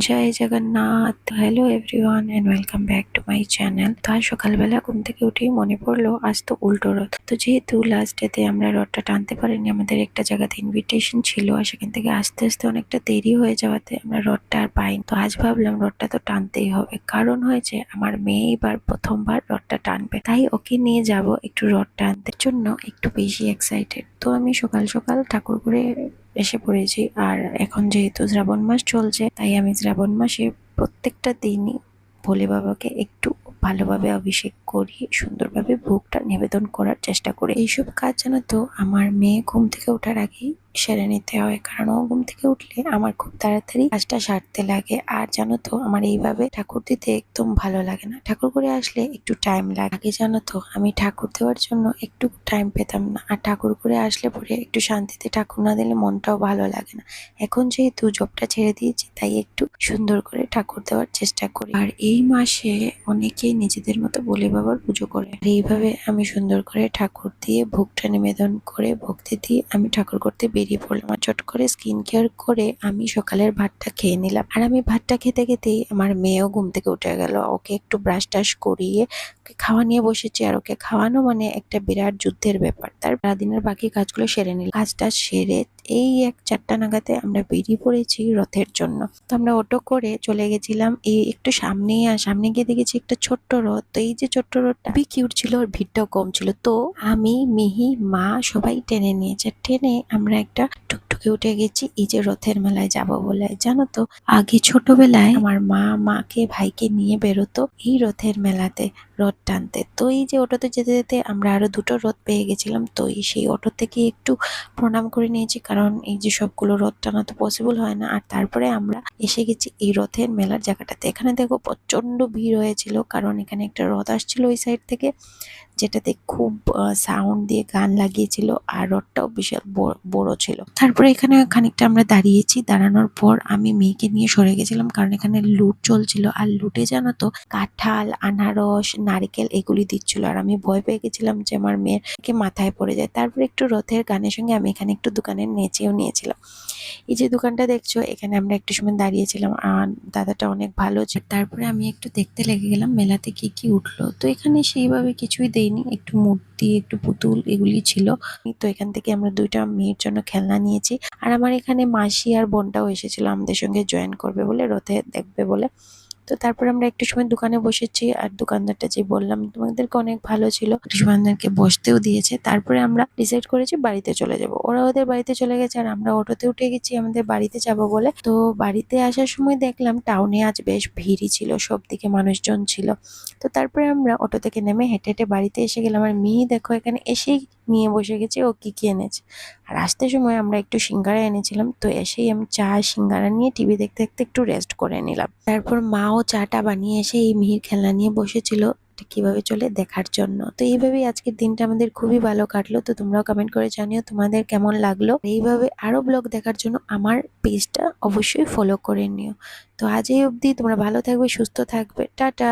Joy Jagannath. Hello everyone and welcome back to my channel. তো আজ সকালবেলা ঘুম থেকে উঠেই মনে পড়লো আজ তো উল্টো রথ। তো যেহেতু লাস্ট ডেতে আমরা রথটা টানতে পারিনি, আমাদের একটা জায়গাতে ইনভিটেশন ছিল আর সেখান থেকে আসতে আসতে অনেকটা দেরি হয়ে যাওয়াতে আমরা রথটা আর পাইনি। তো আজ ভাবলাম রথটা তো টানতেই হবে, কারণ হয়েছে আমার মেয়ে এবার প্রথমবার রথটা টানবে, তাই ওকে নিয়ে যাব একটু রথ টানতে জন্য একটু বেশি এক্সাইটেড। তো আমি সকাল সকাল ঠাকুর করে এসে পড়েছি। আর এখন যেহেতু শ্রাবণ মাস চলছে, তাই আমি শ্রাবণ মাসে প্রত্যেকটা দিনই ভোলে বাবাকে একটু ভালোভাবে অভিষেক করি, সুন্দরভাবে ভোগটা নিবেদন করার চেষ্টা করি। এইসব কাজ জানো তো আমার মেয়ে ঘুম থেকে ওঠার আগেই সেরে নিতে হয়, কারণ ও ঘুম থেকে উঠলে আমার খুব তাড়াতাড়ি কাজটা সারতে লাগে। আর জানো তো আমার এইভাবে ঠাকুর দিতে একদম ভালো লাগে না, ঠাকুর করে আসলে একটু টাইম লাগে। আগে জানো তো আমি ঠাকুর দেওয়ার জন্য একটু টাইম পেতাম না, আর ঠাকুর করে আসলে পরে একটু শান্তিতে ঠাকুর না দিলে মনটাও ভালো লাগে না। এখন যেহেতু জবটা ছেড়ে দিয়েছি, তাই একটু সুন্দর করে ঠাকুর দেওয়ার চেষ্টা করি। আর এই মাসে অনেকেই নিজেদের মতো ভোলে বাবার পুজো করে, আর এইভাবে আমি সুন্দর করে ঠাকুর দিয়ে ভোগটা নিবেদন করে ভক্তি দিয়ে আমি ঠাকুর করতে বেরিয়ে পড়লাম। আর চট করে স্কিন কেয়ার করে আমি সকালের ভাতটা খেয়ে নিলাম। আর আমি ভাতটা খেতে খেতেই আমার মেয়েও ঘুম থেকে উঠে গেল, ওকে একটু ব্রাশ টাশ করিয়ে ওকে খাওয়া নিয়ে বসেছি। আর ওকে খাওয়ানো মানে একটা বিরাট যুদ্ধের ব্যাপার। তার দিনের বাকি কাজগুলো সেরে নিলাম, কাজটা সেরে এই 1-4টা নাগাদে আমরা বেরিয়ে পড়েছি রথের জন্য। তো আমরা অটো করে চলে গেছিলাম এই একটু সামনেই, আর সামনে গিয়ে দেখেছি একটা ছোট্ট রথ। তো এই যে ছোট্ট রথটা খুবই কিউট ছিল, আর ভিড়টাও কম ছিল। তো আমি, মিহি, মা সবাই টেনে নিয়েছে। টেনে আমরা একটা টুকটুকে উঠে গেছি এই যে রথের মেলায় যাব বলে। জানো তো আগে ছোটবেলায় আমার মা মাকে ভাইকে নিয়ে বেরোতো এই রথের মেলাতে রথ টানতে। তো এই যে অটোতে যেতে যেতে আমরা আরো দুটো রথ পেয়ে গেছিলাম। তো সেই অটো থেকে একটু প্রণাম করে নিয়েছি, কারণ এই যে সবগুলো রথ টানা তো পসিবল হয় না। আর তারপরে আমরা এসে গেছি এই রথের মেলার জায়গাটাতে। এখানে দেখো প্রচন্ড ভিড় হয়েছিল, কারণ এখানে একটা রথ আসছিল ওই সাইড থেকে, যেটাতে খুব সাউন্ড দিয়ে গান লাগিয়েছিল, আর রথটাও বিশাল বড় ছিল। তারপরে এখানে খানিকটা আমরা দাঁড়িয়েছি, দাঁড়ানোর পর আমি মেয়েকে নিয়ে সরে গেছিলাম, কারণ এখানে লুট চলছিল। আর লুটে জানো তো কাঁঠাল, আনারস, নারকেল এগুলি দিচ্ছিল, আর আমি ভয় পেয়ে গেছিলাম যে আমার মেয়েকে মাথায় পড়ে যায়। তারপরে একটু রথের গানের সঙ্গে আমি এখানে একটু দোকানে নেচেও নিয়েছিলাম। এই যে দোকানটা দেখছো, এখানে আমরা একটু সময় দাঁড়িয়েছিলাম, আর দাদাটা অনেক ভালো ছিল। তারপরে আমি একটু দেখতে লেগে গেলাম মেলাতে কি কি উঠলো। তো এখানে সেইভাবে কিছুই দেয়নি, একটু মূর্তি, একটু পুতুল এগুলি ছিল। তো এখান থেকে আমরা দুইটা মেয়ের জন্য খেলনা নিয়েছি। আর আমার এখানে মাসি আর বোনটাও এসেছিল আমাদের সঙ্গে জয়েন করবে বলে, রথে দেখবে বলে। তো তারপর আমরা একটু সময় দোকানে বসেছি, আর দোকানদারটা যে বললাম তোমাদেরকে অনেক ভালো ছিল, একটু সময় আমাদেরকে বসতেও দিয়েছে। তারপরে আমরা ডিসাইড করেছি বাড়িতে চলে যাব। ওরা ওদের বাড়িতে চলে গেছে, আর আমরা অটোতে উঠে গেছি আমাদের বাড়িতে যাব বলে। তো বাড়িতে আসার সময় দেখলাম টাউনে আজ বেশ ভিড়ই ছিল, সব দিকে মানুষজন ছিল। তো তারপরে আমরা অটো থেকে নেমে হেঁটে হেঁটে বাড়িতে এসে গেলাম। আর মেয়ে দেখো এখানে এসেই নিয়ে বসে গেছে ও কি কি এনেছে। আর আসতে সময় আমরা একটু সিঙ্গারা এনেছিলাম, তো এসেই আমি চা সিঙ্গারা নিয়ে টিভি দেখতে দেখতে একটু রেস্ট করে নিলাম। তারপর মাও চাটা বানিয়ে এসে এই মিহির খেলনা নিয়ে বসেছিল এটা কিভাবে চলে দেখার জন্য। তো এইভাবেই আজকের দিনটা আমাদের খুবই ভালো কাটলো। তো তোমরাও কমেন্ট করে জানিও তোমাদের কেমন লাগলো। এইভাবে আরো ব্লগ দেখার জন্য আমার পেজটা অবশ্যই ফলো করে নিও। তো আজ এই অবধি, তোমরা ভালো থাকবে, সুস্থ থাকবে, টাটা।